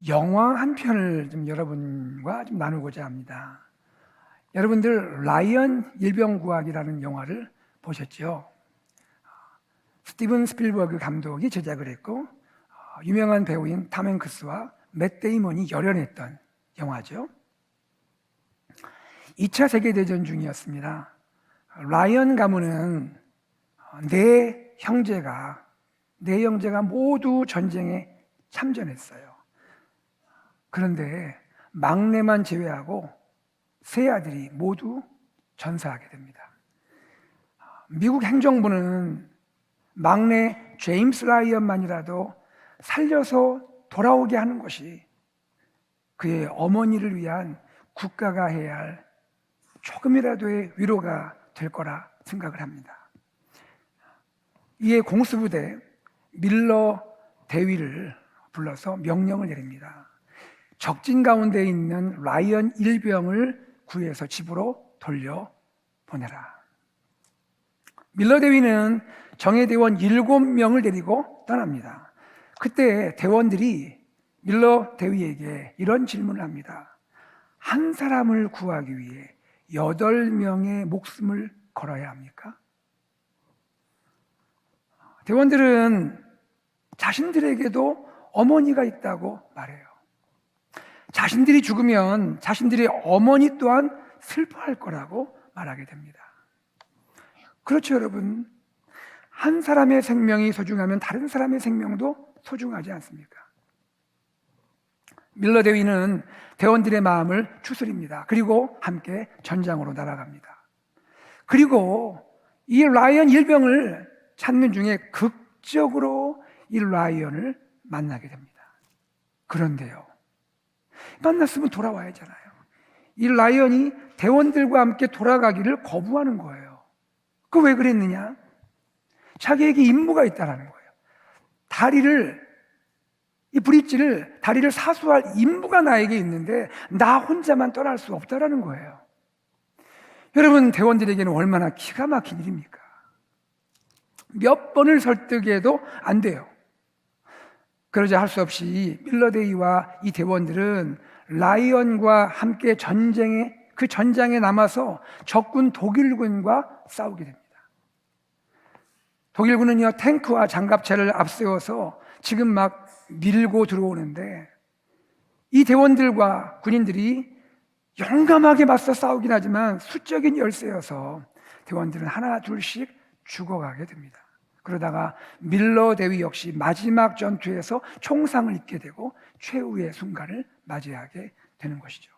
영화 한 편을 좀 여러분과 좀 나누고자 합니다. 여러분들 라이언 일병구하기라는 영화를 보셨죠? 스티븐 스필버그 감독이 제작을 했고 유명한 배우인 탐 행크스와 맷 데이먼이 열연했던 영화죠. 2차 세계대전 중이었습니다. 라이언 가문은 네 형제가 모두 전쟁에 참전했어요. 그런데 막내만 제외하고 세 아들이 모두 전사하게 됩니다. 미국 행정부는 막내 제임스 라이언만이라도 살려서 돌아오게 하는 것이 그의 어머니를 위한 국가가 해야 할 조금이라도의 위로가 될 거라 생각을 합니다. 이에 공수부대 밀러 대위를 불러서 명령을 내립니다. 적진 가운데 있는 라이언 일병을 구해서 집으로 돌려보내라. 밀러 대위는 정예대원 7명을 데리고 떠납니다. 그때 대원들이 밀러 대위에게 이런 질문을 합니다. 한 사람을 구하기 위해 8명의 목숨을 걸어야 합니까? 대원들은 자신들에게도 어머니가 있다고 말해요. 자신들이 죽으면 자신들의 어머니 또한 슬퍼할 거라고 말하게 됩니다. 그렇죠, 여러분. 한 사람의 생명이 소중하면 다른 사람의 생명도 소중하지 않습니까? 밀러 대위는 대원들의 마음을 추스립니다. 그리고 함께 전장으로 날아갑니다. 그리고 이 라이언 일병을 찾는 중에 극적으로 이 라이언을 만나게 됩니다. 그런데요, 만났으면 돌아와야 하잖아요. 이 라이언이 대원들과 함께 돌아가기를 거부하는 거예요. 그 왜 그랬느냐? 자기에게 임무가 있다는 거예요. 이 브릿지를, 다리를 사수할 임무가 나에게 있는데 나 혼자만 떠날 수 없다는 거예요. 여러분, 대원들에게는 얼마나 기가 막힌 일입니까? 몇 번을 설득해도 안 돼요. 그러자 할 수 없이 밀러 대위와 이 대원들은 라이언과 함께 그 전장에 남아서 적군 독일군과 싸우게 됩니다. 독일군은요, 탱크와 장갑차를 앞세워서 지금 막 밀고 들어오는데 이 대원들과 군인들이 용감하게 맞서 싸우긴 하지만 수적인 열세여서 대원들은 하나 둘씩 죽어가게 됩니다. 그러다가 밀러 대위 역시 마지막 전투에서 총상을 입게 되고 최후의 순간을 맞이하게 되는 것이죠.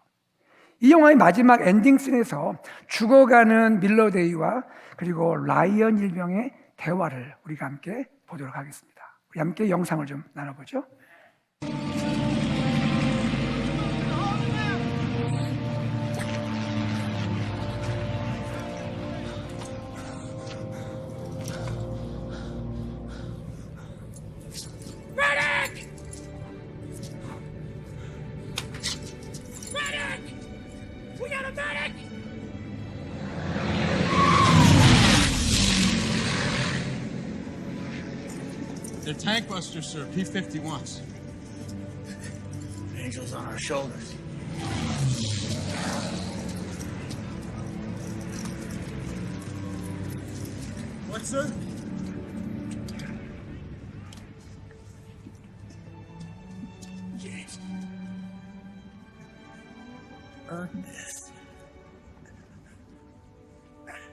이 영화의 마지막 엔딩씬에서 죽어가는 밀러 대위와 그리고 라이언 일병의 대화를 우리가 함께 보도록 하겠습니다. 우리 함께 영상을 좀 나눠보죠. They're tank busters, sir. P-51s. Angels on our shoulders. What, sir? James. Earn this. Earn it.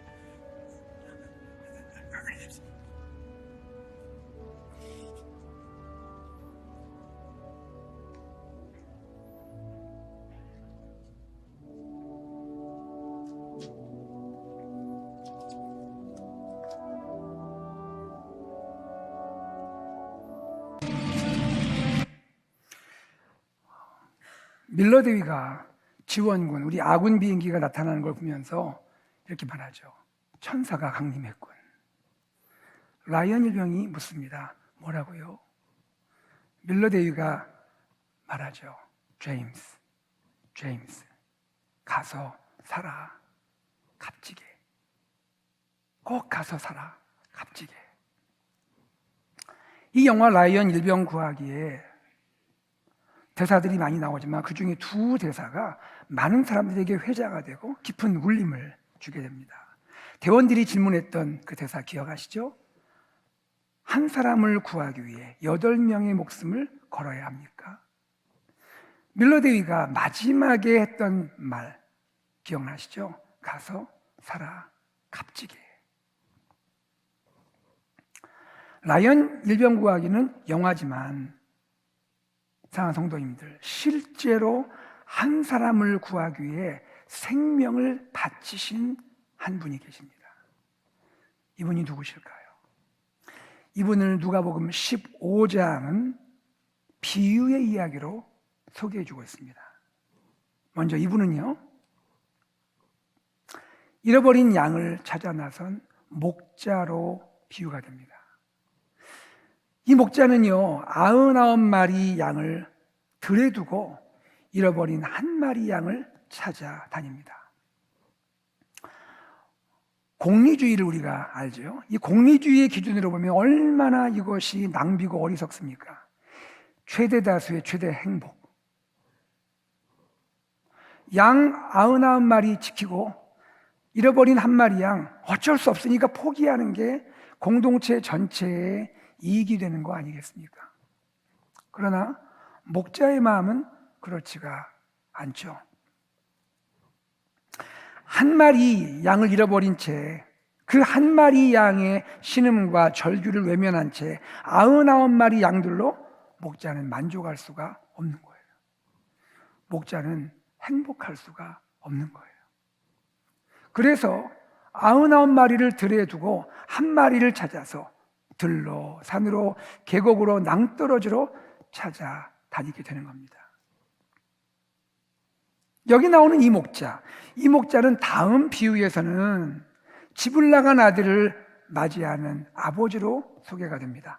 밀러 대위가 지원군, 우리 아군 비행기가 나타나는 걸 보면서 이렇게 말하죠. 천사가 강림했군. 라이언 일병이 묻습니다. 뭐라고요? 밀러 대위가 말하죠. 제임스, 가서 살아. 값지게. 꼭 가서 살아. 값지게. 이 영화 라이언 일병 구하기에 대사들이 많이 나오지만 그 중에 두 대사가 많은 사람들에게 회자가 되고 깊은 울림을 주게 됩니다. 대원들이 질문했던 그 대사 기억하시죠? 한 사람을 구하기 위해 8명의 목숨을 걸어야 합니까? 밀러 데이가 마지막에 했던 말 기억나시죠? 가서 살아 값지게. 라이언 일병 구하기는 영화지만 사랑하는 성도님들, 실제로 한 사람을 구하기 위해 생명을 바치신 한 분이 계십니다. 이분이 누구실까요? 이분을 누가복음 15장은 비유의 이야기로 소개해 주고 있습니다. 먼저 이분은요, 잃어버린 양을 찾아 나선 목자로 비유가 됩니다. 이 목자는요, 99마리 양을 들에 두고 잃어버린 한 마리 양을 찾아다닙니다. 공리주의를 우리가 알죠. 이 공리주의의 기준으로 보면 얼마나 이것이 낭비고 어리석습니까? 최대 다수의 최대 행복. 양 99마리 지키고 잃어버린 한 마리 양 어쩔 수 없으니까 포기하는 게 공동체 전체의 이익이 되는 거 아니겠습니까? 그러나 목자의 마음은 그렇지가 않죠. 한 마리 양을 잃어버린 채 그 한 마리 양의 신음과 절규를 외면한 채 99마리 양들로 목자는 만족할 수가 없는 거예요. 목자는 행복할 수가 없는 거예요. 그래서 99마리를 들에 두고 한 마리를 찾아서 들로, 산으로, 계곡으로, 낭떠러지로 찾아다니게 되는 겁니다. 여기 나오는 이 목자는 다음 비유에서는 집을 나간 아들을 맞이하는 아버지로 소개가 됩니다.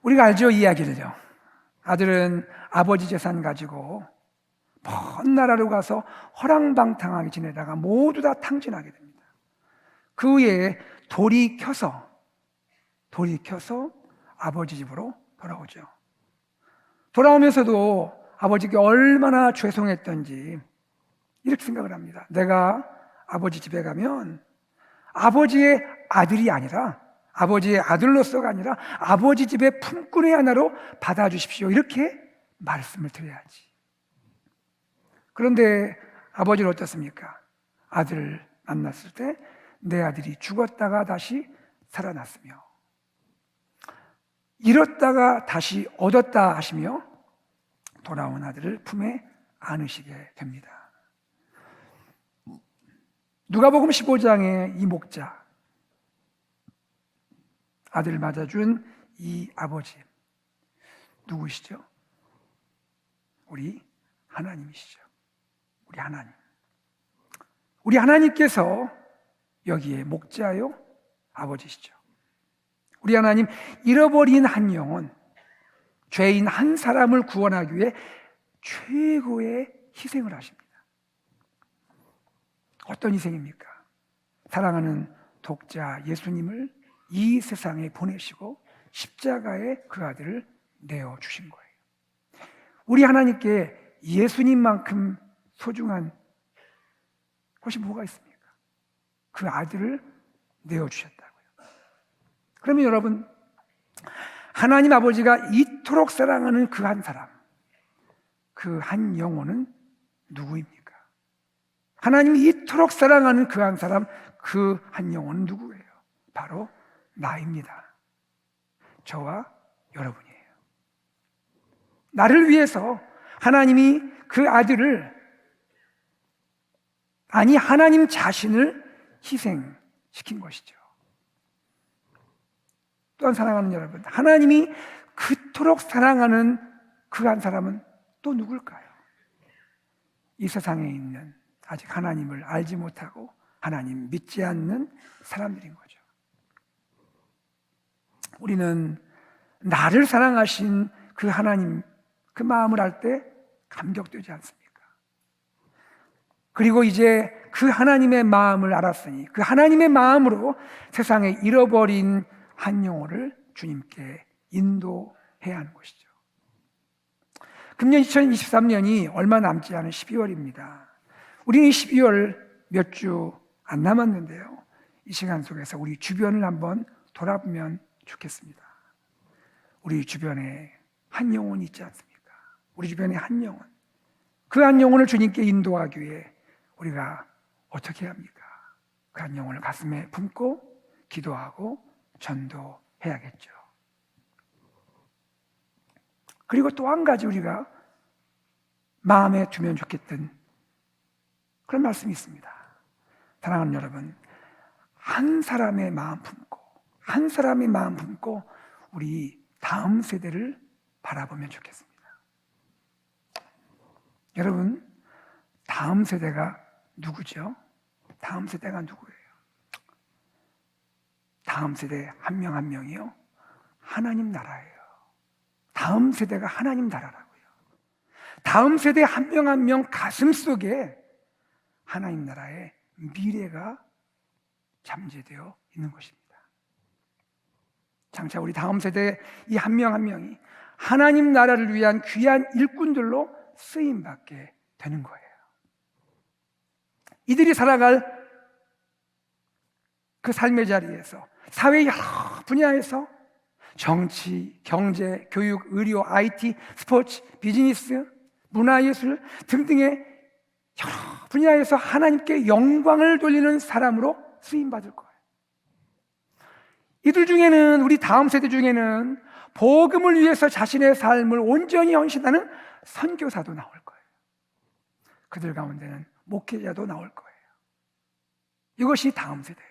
우리가 알죠, 이 이야기를요. 아들은 아버지 재산 가지고 먼 나라로 가서 허랑방탕하게 지내다가 모두 다 탕진하게 됩니다. 그 후에 돌이켜서 아버지 집으로 돌아오죠. 돌아오면서도 아버지께 얼마나 죄송했던지 이렇게 생각을 합니다. 내가 아버지 집에 가면 아버지의 아들이 아니라, 아버지의 아들로서가 아니라 아버지 집의 품꾼의 하나로 받아주십시오, 이렇게 말씀을 드려야지. 그런데 아버지는 어떻습니까? 아들을 만났을 때 내 아들이 죽었다가 다시 살아났으며 잃었다가 다시 얻었다 하시며 돌아온 아들을 품에 안으시게 됩니다. 누가복음 15장의 이 목자, 아들을 맞아준 이 아버지 누구시죠? 우리 하나님이시죠. 우리 하나님께서 여기에 목자요 아버지시죠. 우리 하나님, 잃어버린 한 영혼, 죄인 한 사람을 구원하기 위해 최고의 희생을 하십니다. 어떤 희생입니까? 사랑하는 독자 예수님을 이 세상에 보내시고 십자가에 그 아들을 내어주신 거예요. 우리 하나님께 예수님만큼 소중한 것이 뭐가 있습니까? 그 아들을 내어주셨다고요. 그러면 여러분, 하나님 아버지가 이토록 사랑하는 그 한 사람, 그 한 영혼은 누구입니까? 하나님이 이토록 사랑하는 그 한 사람, 그 한 영혼은 누구예요? 바로 나입니다. 저와 여러분이에요. 나를 위해서 하나님이 그 아들을, 아니 하나님 자신을 희생시킨 것이죠. 또한 사랑하는 여러분, 하나님이 그토록 사랑하는 그 한 사람은 또 누굴까요? 이 세상에 있는 아직 하나님을 알지 못하고 하나님 믿지 않는 사람들인 거죠. 우리는 나를 사랑하신 그 하나님, 그 마음을 알 때 감격되지 않습니까? 그리고 이제 그 하나님의 마음을 알았으니 그 하나님의 마음으로 세상에 잃어버린 한 영혼을 주님께 인도해야 하는 것이죠. 금년 2023년이 얼마 남지 않은 12월입니다. 우리는 12월 몇 주 안 남았는데요. 이 시간 속에서 우리 주변을 한번 돌아보면 좋겠습니다. 우리 주변에 한 영혼이 있지 않습니까? 우리 주변에 한 영혼. 그 한 영혼을 주님께 인도하기 위해 우리가 어떻게 합니까? 그 한 영혼을 가슴에 품고 기도하고 전도해야겠죠. 그리고 또 한 가지 우리가 마음에 두면 좋겠던 그런 말씀이 있습니다. 사랑하는 여러분, 한 사람의 마음 품고 우리 다음 세대를 바라보면 좋겠습니다. 여러분, 다음 세대가 누구죠? 다음 세대가 누구예요? 다음 세대 한 명 한 명이요? 하나님 나라예요. 다음 세대가 하나님 나라라고요. 다음 세대 한 명 한 명 가슴 속에 하나님 나라의 미래가 잠재되어 있는 것입니다. 장차 우리 다음 세대 이 한 명 한 명이 하나님 나라를 위한 귀한 일꾼들로 쓰임받게 되는 거예요. 이들이 살아갈 그 삶의 자리에서 사회 여러 분야에서 정치, 경제, 교육, 의료, IT, 스포츠, 비즈니스, 문화예술 등등의 여러 분야에서 하나님께 영광을 돌리는 사람으로 쓰임받을 거예요. 이들 중에는, 우리 다음 세대 중에는 복음을 위해서 자신의 삶을 온전히 헌신하는 선교사도 나올 거예요. 그들 가운데는 목회자도 나올 거예요. 이것이 다음 세대예요.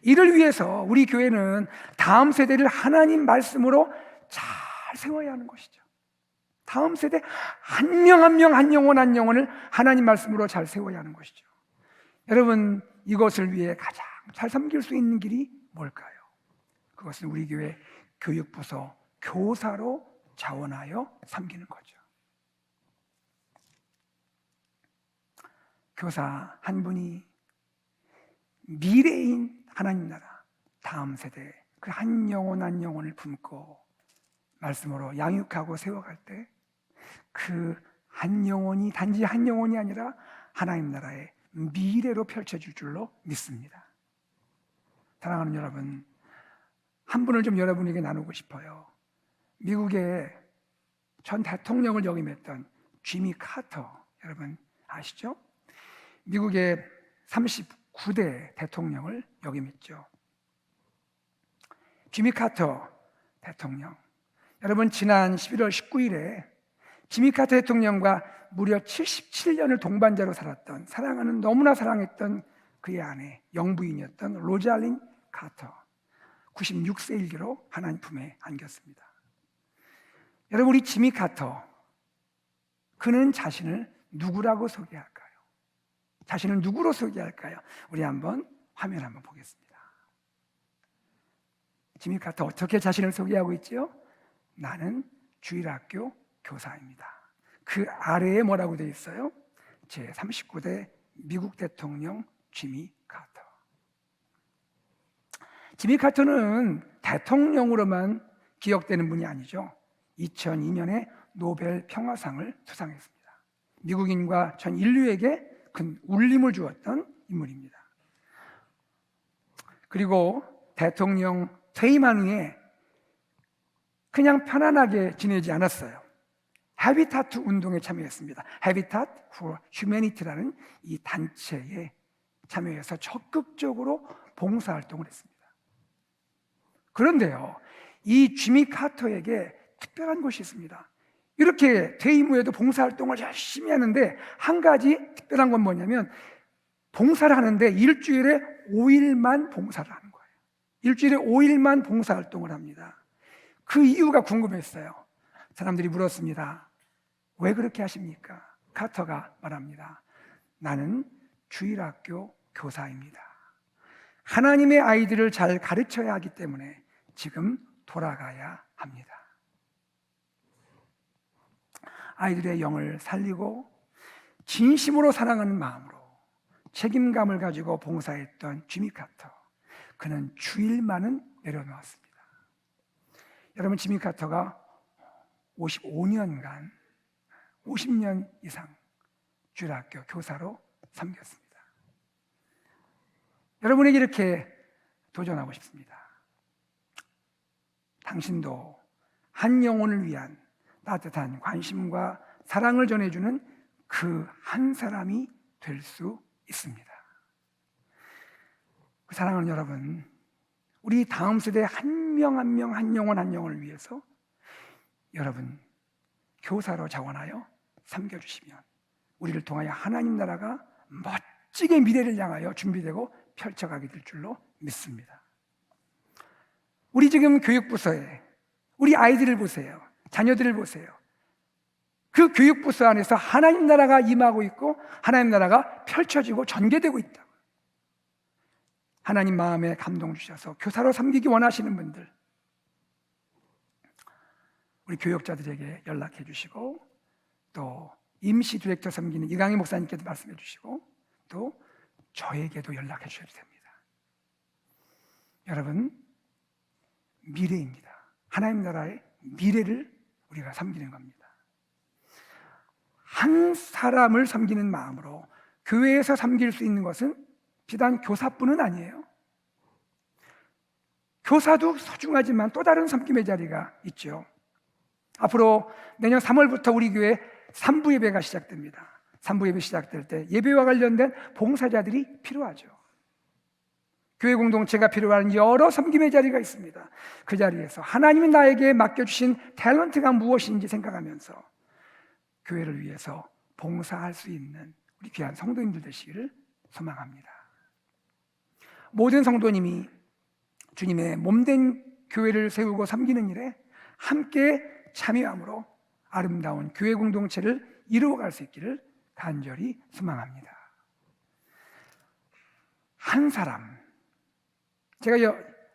이를 위해서 우리 교회는 다음 세대를 하나님 말씀으로 잘 세워야 하는 것이죠. 다음 세대 한 명 한 명 한 영혼 한 영혼을 하나님 말씀으로 잘 세워야 하는 것이죠. 여러분, 이것을 위해 가장 잘 섬길 수 있는 길이 뭘까요? 그것은 우리 교회 교육부서 교사로 자원하여 섬기는 거죠. 교사 한 분이 미래인 하나님 나라, 다음 세대 그 한 영혼 한 영혼을 품고 말씀으로 양육하고 세워갈 때 그 한 영혼이 단지 한 영혼이 아니라 하나님 나라의 미래로 펼쳐질 줄로 믿습니다. 사랑하는 여러분, 한 분을 좀 여러분에게 나누고 싶어요. 미국의 전 대통령을 역임했던 지미 카터, 여러분 아시죠? 미국의 39대 대통령을 역임했죠. 지미 카터 대통령, 여러분 지난 11월 19일에 지미 카터 대통령과 무려 77년을 동반자로 살았던, 사랑하는, 너무나 사랑했던 그의 아내, 영부인이었던 로잘린 카터, 96세 일기로 하나님 품에 안겼습니다. 여러분, 우리 지미 카터, 그는 자신을 누구라고 소개할까요? 자신을 누구로 소개할까요? 우리 한번 화면 한번 보겠습니다. 지미 카터 어떻게 자신을 소개하고 있죠? 나는 주일학교 교사입니다. 그 아래에 뭐라고 되어 있어요? 제39대 미국 대통령 지미 카터. 지미 카터는 대통령으로만 기억되는 분이 아니죠. 2002년에 노벨 평화상을 수상했습니다. 미국인과 전 인류에게 큰 울림을 주었던 인물입니다. 그리고 대통령 퇴임한 후에 그냥 편안하게 지내지 않았어요. 해비타트 운동에 참여했습니다. 해비타트 for Humanity라는 이 단체에 참여해서 적극적으로 봉사활동을 했습니다. 그런데요, 이 지미 카터에게 특별한 것이 있습니다. 이렇게 퇴임 후에도 봉사활동을 열심히 하는데 한 가지 특별한 건 뭐냐면, 봉사를 하는데 일주일에 5일만 봉사를 하는 거예요. 일주일에 5일만 봉사활동을 합니다. 그 이유가 궁금했어요. 사람들이 물었습니다. 왜 그렇게 하십니까? 카터가 말합니다. 나는 주일학교 교사입니다. 하나님의 아이들을 잘 가르쳐야 하기 때문에 지금 돌아가야 합니다. 아이들의 영을 살리고 진심으로 사랑하는 마음으로 책임감을 가지고 봉사했던 지미 카터, 그는 주일만은 내려놓았습니다. 여러분, 지미 카터가 55년간 50년 이상 주일학교 교사로 섬겼습니다. 여러분에게 이렇게 도전하고 싶습니다. 당신도 한 영혼을 위한 따뜻한 관심과 사랑을 전해주는 그 한 사람이 될 수 있습니다. 그 사랑하는 여러분, 우리 다음 세대 한 명 한 명 한 영혼 한 영혼을 위해서 여러분 교사로 자원하여 섬겨주시면 우리를 통하여 하나님 나라가 멋지게 미래를 향하여 준비되고 펼쳐가게 될 줄로 믿습니다. 우리 지금 교육부서에 우리 아이들을 보세요. 자녀들을 보세요. 그 교육부서 안에서 하나님 나라가 임하고 있고 하나님 나라가 펼쳐지고 전개되고 있다. 하나님 마음에 감동 주셔서 교사로 섬기기 원하시는 분들 우리 교역자들에게 연락해 주시고 또 임시 디렉터 섬기는 이강희 목사님께도 말씀해 주시고 또 저에게도 연락해 주셔도 됩니다. 여러분, 미래입니다. 하나님 나라의 미래를 우리가 섬기는 겁니다. 한 사람을 섬기는 마음으로 교회에서 섬길 수 있는 것은 비단 교사뿐은 아니에요. 교사도 소중하지만 또 다른 섬김의 자리가 있죠. 앞으로 내년 3월부터 우리 교회 3부 예배가 시작됩니다. 3부 예배 시작될 때 예배와 관련된 봉사자들이 필요하죠. 교회 공동체가 필요한 여러 섬김의 자리가 있습니다. 그 자리에서 하나님이 나에게 맡겨주신 탤런트가 무엇인지 생각하면서 교회를 위해서 봉사할 수 있는 우리 귀한 성도님들 되시기를 소망합니다. 모든 성도님이 주님의 몸된 교회를 세우고 섬기는 일에 함께 참여함으로 아름다운 교회 공동체를 이루어갈 수 있기를 간절히 소망합니다. 한 사람, 제가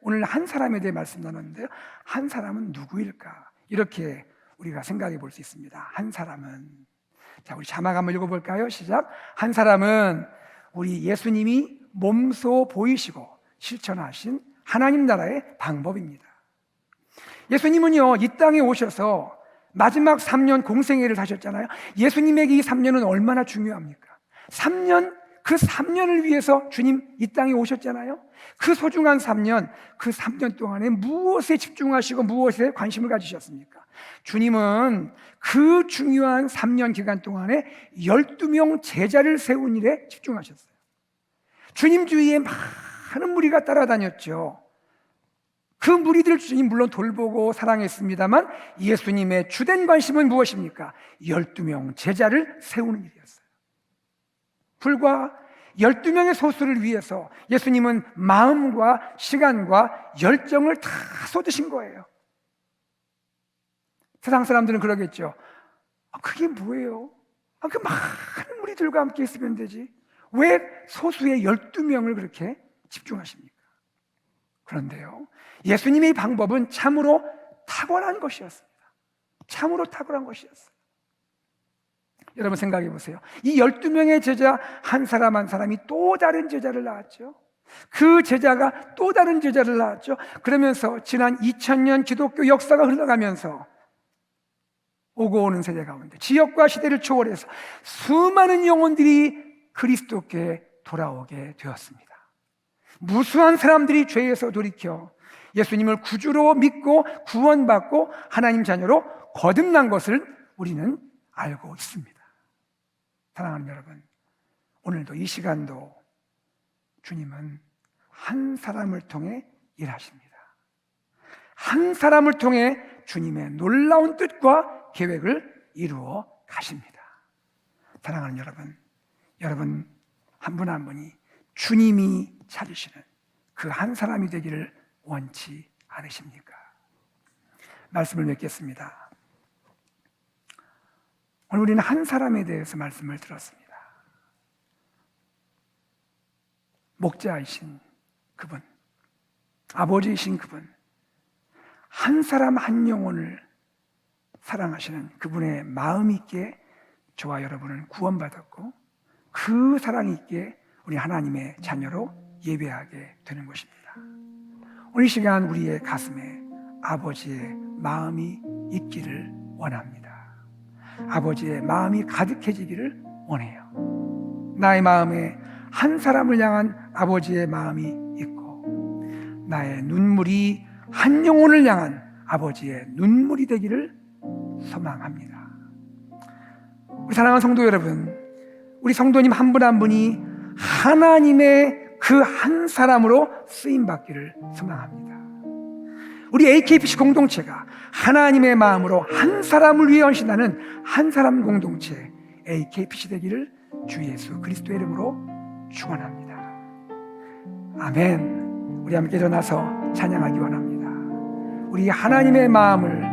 오늘 한 사람에 대해 말씀 나눴는데요, 한 사람은 누구일까? 이렇게 우리가 생각해 볼 수 있습니다. 한 사람은, 자, 우리 자막 한번 읽어볼까요? 시작. 한 사람은 우리 예수님이 몸소 보이시고 실천하신 하나님 나라의 방법입니다. 예수님은요, 이 땅에 오셔서 마지막 3년 공생애를 하셨잖아요. 예수님에게 이 3년은 얼마나 중요합니까? 3년, 그 3년을 위해서 주님 이 땅에 오셨잖아요. 그 소중한 3년, 그 3년 동안에 무엇에 집중하시고 무엇에 관심을 가지셨습니까? 주님은 그 중요한 3년 기간 동안에 12명 제자를 세운 일에 집중하셨어요. 주님 주위에 많은 무리가 따라다녔죠. 그 무리들 주님 물론 돌보고 사랑했습니다만 예수님의 주된 관심은 무엇입니까? 12명 제자를 세우는 일이었어요. 불과 12명의 소수를 위해서 예수님은 마음과 시간과 열정을 다 쏟으신 거예요. 세상 사람들은 그러겠죠. 그게 뭐예요? 그 많은 무리들과 함께 있으면 되지. 왜 소수의 12명을 그렇게 집중하십니까? 그런데요, 예수님의 방법은 참으로 탁월한 것이었습니다. 참으로 탁월한 것이었어요. 여러분 생각해 보세요. 이 12명의 제자 한 사람 한 사람이 또 다른 제자를 낳았죠. 그 제자가 또 다른 제자를 낳았죠. 그러면서 지난 2000년 기독교 역사가 흘러가면서 오고 오는 세대 가운데 지역과 시대를 초월해서 수많은 영혼들이 그리스도께 돌아오게 되었습니다. 무수한 사람들이 죄에서 돌이켜 예수님을 구주로 믿고 구원받고 하나님 자녀로 거듭난 것을 우리는 알고 있습니다. 사랑하는 여러분, 오늘도 이 시간도 주님은 한 사람을 통해 일하십니다. 한 사람을 통해 주님의 놀라운 뜻과 계획을 이루어 가십니다. 사랑하는 여러분, 여러분 한 분 한 분이 주님이 찾으시는 그 한 사람이 되기를 원치 않으십니까? 말씀을 맺겠습니다. 오늘 우리는 한 사람에 대해서 말씀을 들었습니다. 목자이신 그분, 아버지이신 그분, 한 사람 한 영혼을 사랑하시는 그분의 마음 있게 저와 여러분은 구원받았고 그 사랑 있게 우리 하나님의 자녀로 예배하게 되는 것입니다. 오늘 이 시간 우리의 가슴에 아버지의 마음이 있기를 원합니다. 아버지의 마음이 가득해지기를 원해요. 나의 마음에 한 사람을 향한 아버지의 마음이 있고, 나의 눈물이 한 영혼을 향한 아버지의 눈물이 되기를 소망합니다. 우리 사랑하는 성도 여러분, 우리 성도님 한 분 한 분이 하나님의 그 한 사람으로 쓰임받기를 소망합니다. 우리 AKPC 공동체가 하나님의 마음으로 한 사람을 위해 헌신하는 한 사람 공동체 AKPC 되기를 주 예수 그리스도의 이름으로 축원합니다. 아멘. 우리 함께 일어나서 찬양하기 원합니다. 우리 하나님의 마음을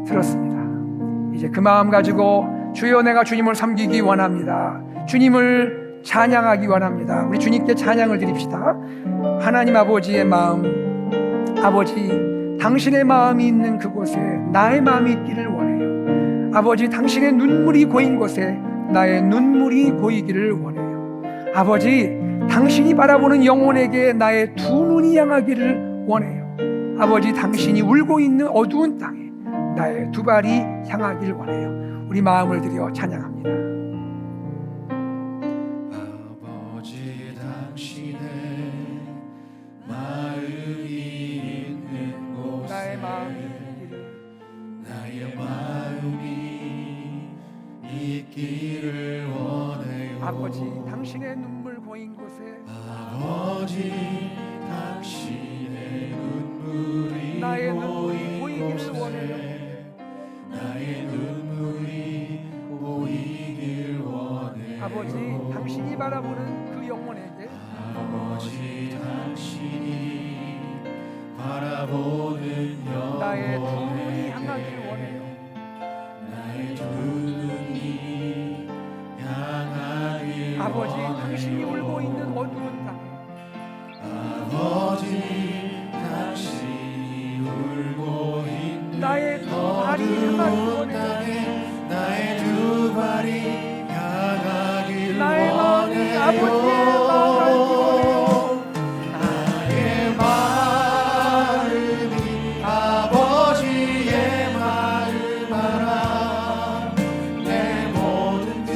들었습니다. 이제 그 마음 가지고 주여 내가 주님을 섬기기 원합니다. 주님을 찬양하기 원합니다. 우리 주님께 찬양을 드립시다. 하나님 아버지의 마음, 아버지 당신의 마음이 있는 그곳에 나의 마음이 있기를 원해요. 아버지 당신의 눈물이 고인 곳에 나의 눈물이 고이기를 원해요. 아버지 당신이 바라보는 영혼에게 나의 두 눈이 향하기를 원해요. 아버지 당신이 울고 있는 어두운 땅에 나의 두 발이 향하기를 원해요. 우리 마음을 들여 찬양합니다. 아버지 당신의 마음이 있는 곳에 나의 마음이 있기를, 나의 마음이 있기를 원해요. 아버지 당신의 눈물 고인 곳에 아버지 당신의 눈물이 나의 눈물이 고인 보이기를 곳에 원해요. 나의 눈물이 보이길 원해요. 아버지 당신이 바라보는 그 영혼에게 아버지 당신이 바라보는 나의 두 눈이 영혼에게 향하길 원해요. 나의 두 눈이 향하길 아버지 원해요. 당신이 울고 있는 어두운 땅에 아버지 당신이 울고 있는 나의 두 발이 향하길 어두운 원해요. 땅에 나의 두 발이 향하길 나의 마음이 원해요. 아버지의 마음을 알기 원해요. 나의 마음이 아버지의 마음 알아. 내 모든 뜻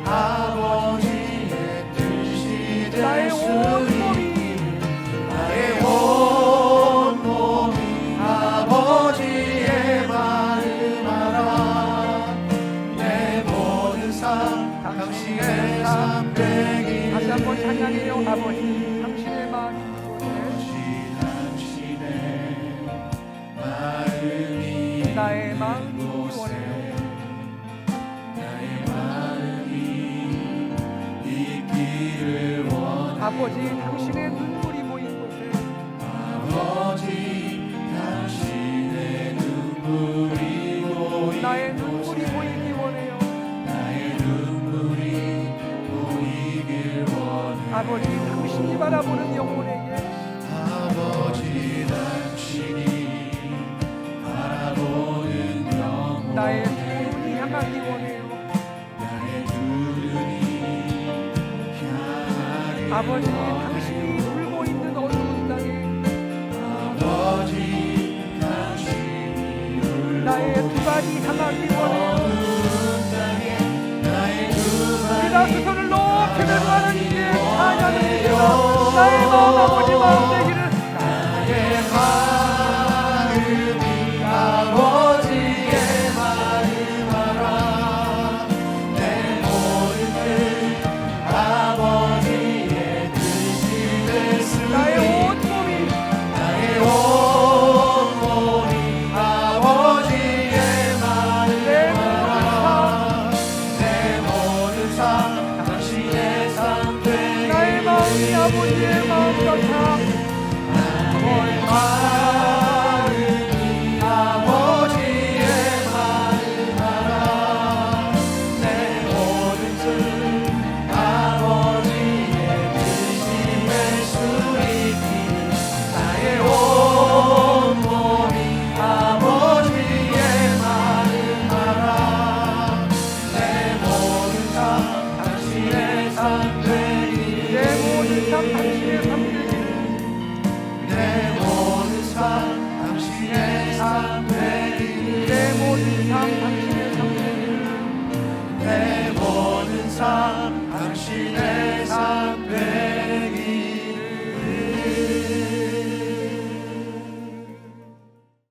아버지의 뜻이 나의 될 수 온몸이 나의 온몸이 아버지의 마음 알아. 내 모든 삶 당신의 삶 되기 다시 한번 찬양해요. 아버지 당신의 마음이 있는 당신의 마음이 곳에 나의 마음이 원해요. 나의 마음이 있기를 원해. 아버지 당신의 눈물이 보인 곳에 아버지 당신의 눈물이 보이는 나의 눈물이 곳에 보이기 원해요. 나의 눈물이 보이길 원해. 아버지 당신이 바라보는 영혼에게 아버지 당신이 바라보는 영혼 나의 두 눈이 향하기 원해요. 나의 두 눈이 향하길 아버지 원해. 당신이 울고 있는 어두운 땅에 아버지 당신이 울고 나의 두 발이 향하기 원해요. 어두운 땅에 나의 두 우리가 발이 두 손을 높이 들고 하나님께 찬양을 드립니다. 나의 마음 아버지 마음 되기를 나의 마음이 아버지의 마음 알아. 내 모든 뜻 아버지의 뜻이 될 수 나의 있게 온몸이 나의 온몸이 아버지의 내 마음 알아. 내 모든 삶 당신의 삶 되게 나의 마음이 아버지의 마음 같아 앞에